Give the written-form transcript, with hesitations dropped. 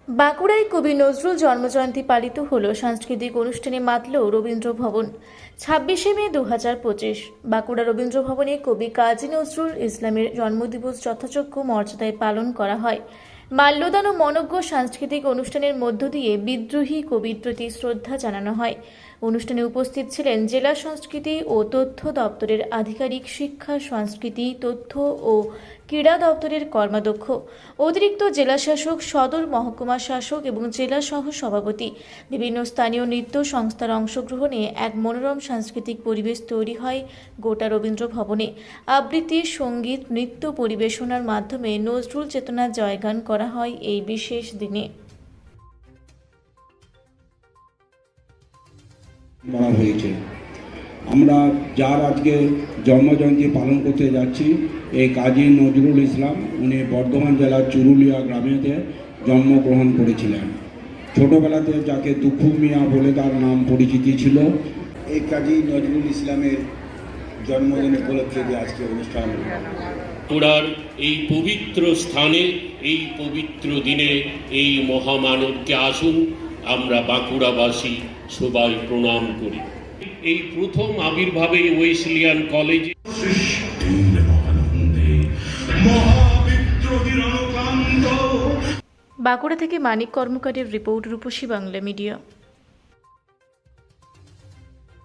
বাঁকুড়ায় কবি নজরুল জন্মজয়ন্তী পালিত হলো। সাংস্কৃতিক অনুষ্ঠানে মাতল রবীন্দ্র ভবন। 26শে মে 2025 বাঁকুড়া রবীন্দ্র ভবনে কবি কাজী নজরুল ইসলামের জন্মদিবস যথাযোগ্য মর্যাদায় পালন করা হয়। মাল্যদান ও মনোজ্ঞ সাংস্কৃতিক অনুষ্ঠানের মধ্য দিয়ে বিদ্রোহী কবির প্রতি শ্রদ্ধা জানানো হয়। অনুষ্ঠানে উপস্থিত ছিলেন জেলা সংস্কৃতি ও তথ্য দপ্তরের আধিকারিক, শিক্ষা, সংস্কৃতি, তথ্য ও ক্রীড়া দপ্তরের কর্মাধ্যক্ষ, অতিরিক্ত জেলাশাসক, সদর মহকুমা শাসক এবং জেলা সহ সভাপতি। বিভিন্ন স্থানীয় নৃত্য সংস্থার অংশগ্রহণে এক মনোরম সাংস্কৃতিক পরিবেশ তৈরি হয় গোটা রবীন্দ্র ভবনে। আবৃত্তি, সঙ্গীত, নৃত্য পরিবেশনার মাধ্যমে নজরুল চেতনার জয়গান করা হয় এই বিশেষ দিনে। করা হয়েছে। আমরা যার আজকে জন্মজয়ন্তী পালন করতে যাচ্ছি, এই কাজী নজরুল ইসলাম, উনি বর্ধমান জেলার চুরুলিয়া গ্রামেতে জন্মগ্রহণ করেছিলেন। ছোটবেলাতে যাকে দুখু মিয়া বলে তার নাম পরিচিতি ছিল। এই কাজী নজরুল ইসলামের জন্মদিন উপলক্ষে যে আজকে অনুষ্ঠান, বাঁকুড়ার এই পবিত্র স্থানে, এই পবিত্র দিনে এই মহামানবকে আসুন আমরা বাঁকুড়াবাসী সবাই প্রণাম করি। এই প্রথম আবির্ভাবে ওয়েসলিয়ান কলেজে বাঁকুড়া থেকে মানিক কর্মকারের রিপোর্ট, রূপসী বাংলা মিডিয়া।